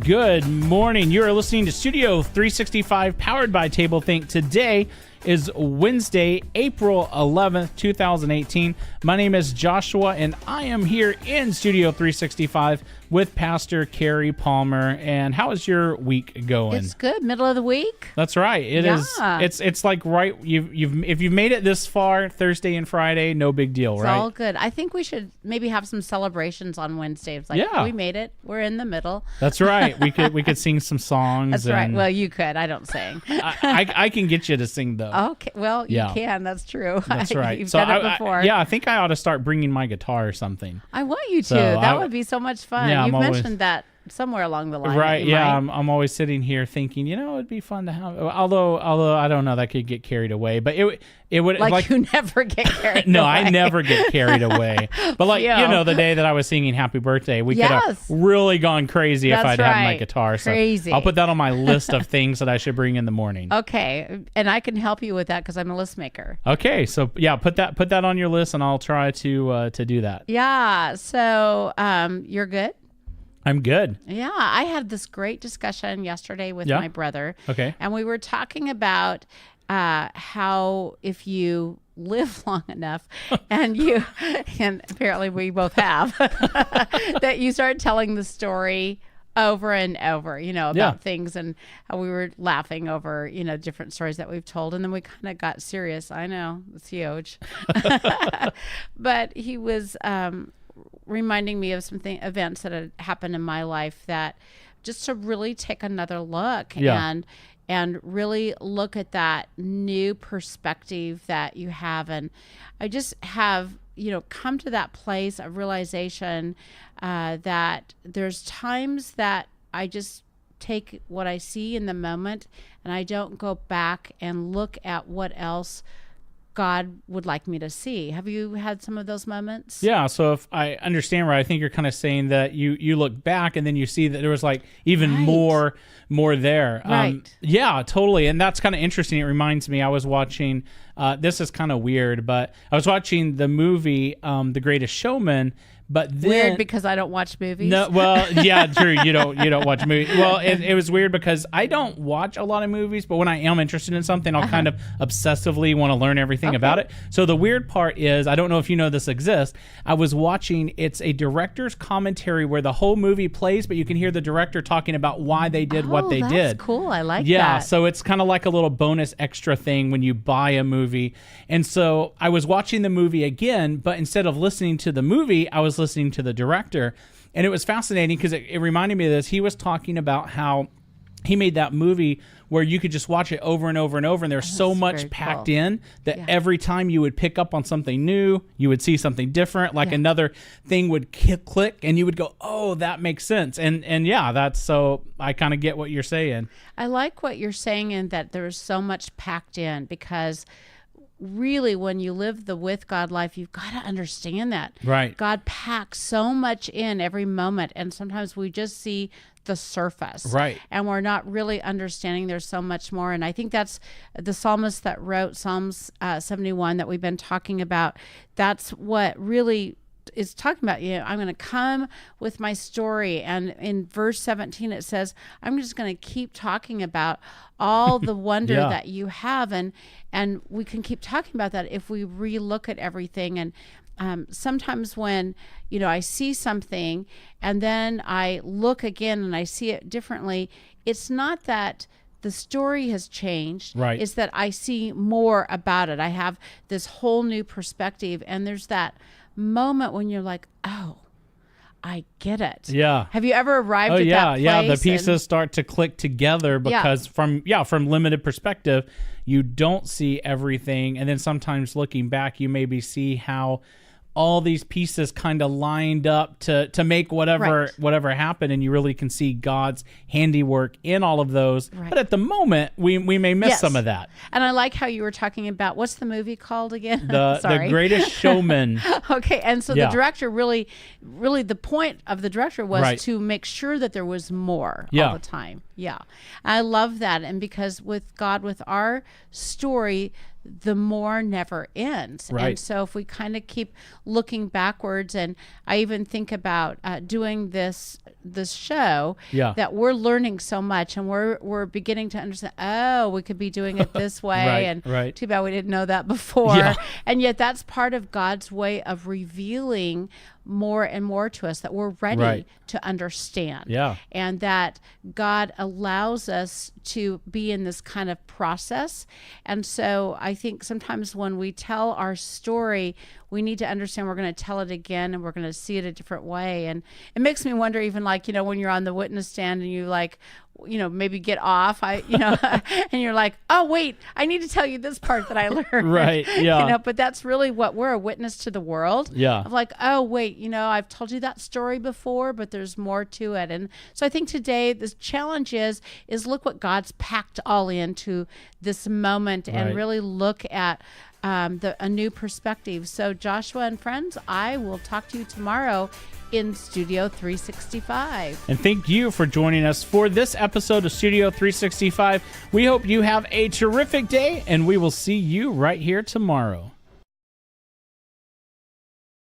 Good morning. You are listening to Studio 365, powered by Table Think. Today is Wednesday, April 11th, 2018. My name is Joshua, and I am here in Studio 365 with Pastor Kerrie Palmer. And how is your week going? It's good. Middle of the week. That's right. It is. It's like right. If you've made it this far, Thursday and Friday, no big deal, right? It's all good. I think we should maybe have some celebrations on Wednesday. It's like we made it. We're in the middle. That's right. We could sing some songs. That's right. Well, you could. I don't sing. I can get you to sing though. Okay. Well, you can. That's true. That's right. You've done it before. I think I ought to start bringing my guitar or something. I want you to. That would be so much fun. Yeah, You've mentioned that somewhere along the line. Right. Yeah. I'm always sitting here thinking, it'd be fun to have. Although I don't know, that could get carried away. But it would like you never get carried. No, away. I never get carried away. But the day that I was singing Happy Birthday, we could have really gone crazy if I'd had my guitar. Crazy. So I'll put that on my list of things that I should bring in the morning. Okay, and I can help you with that because I'm a list maker. Okay, so put that on your list, and I'll try to do that. Yeah. So you're good. I'm good. Yeah, I had this great discussion yesterday with my brother. Okay. And we were talking about how if you live long enough and apparently we both have, that you start telling the story over and over, about things, and how we were laughing over, different stories that we've told. And then we kind of got serious. I know, it's huge. But he was reminding me of events that had happened in my life, that just to really take another look and really look at that new perspective that you have. And I just have, come to that place of realization that there's times that I just take what I see in the moment and I don't go back and look at what else God would like me to see. Have you had some of those moments? Yeah. So if I understand right, I think you're kind of saying that you look back and then you see that there was even more there. Right. Yeah, totally. And that's kind of interesting. It reminds me, I was watching, this is kind of weird, but I was watching the movie, The Greatest Showman. But then, weird because I don't watch movies. No, well, yeah, true. You don't watch movies. Well, it was weird because I don't watch a lot of movies, but when I am interested in something, I'll kind of obsessively want to learn everything about it. So the weird part is, I don't know if you know this exists. I was watching, it's a director's commentary where the whole movie plays, but you can hear the director talking about why they did what they did. That's cool. I like that. Yeah, so it's kind of like a little bonus extra thing when you buy a movie. And so I was watching the movie again, but instead of listening to the movie, I was listening to the director. And it was fascinating because it reminded me of this. He was talking about how he made that movie where you could just watch it over and over and over, and there's so much packed in that every time you would pick up on something new, you would see something different, like another thing would click, and you would go, oh, that makes sense. And that's, so I kind of get what you're saying. I like what you're saying, in that there's so much packed in, because really, when you live the with God life, you've got to understand that. Right. God packs so much in every moment, and sometimes we just see the surface. Right. And we're not really understanding there's so much more. And I think that's the psalmist that wrote Psalms 71 that we've been talking about. That's what really is talking about, I'm going to come with my story. And in verse 17, it says, I'm just going to keep talking about all the wonder that you have. And we can keep talking about that if we relook at everything. And sometimes when, I see something and then I look again and I see it differently, it's not that the story has changed. Right. It's that I see more about it. I have this whole new perspective. And there's that moment when you're like, oh, I get it. Yeah. Have you ever arrived at that place? Yeah, the pieces start to click together because from limited perspective, you don't see everything. And then sometimes looking back, you maybe see how all these pieces kind of lined up to make whatever happened, and you really can see God's handiwork in all of those. Right. But at the moment, we may miss some of that. And I like how you were talking about, what's the movie called again? The Greatest Showman. Okay, and so the director really the point of the director was to make sure that there was more all the time. Yeah, I love that. And because with God, with our story, the more never ends. Right. And so if we kind of keep looking backwards, and I even think about doing this show, that we're learning so much, and we're beginning to understand, oh, we could be doing it this way. And too bad we didn't know that before. Yeah. And yet that's part of God's way of revealing more and more to us, that we're ready to understand. Yeah. And that God allows us to be in this kind of process. And so I think sometimes when we tell our story, we need to understand we're going to tell it again, and we're going to see it a different way. And it makes me wonder, even like, when you're on the witness stand and you like, maybe get off, and you're like, oh, wait, I need to tell you this part that I learned. Right. Yeah. But that's really what we're a witness to the world. Yeah. Of like, oh, wait, I've told you that story before, but there's more to it. And so I think today the challenge is look what God's packed all into this moment, and really look at a new perspective. So Joshua and friends, I will talk to you tomorrow in Studio 365. And thank you for joining us for this episode of Studio 365. We hope you have a terrific day, and we will see you right here tomorrow.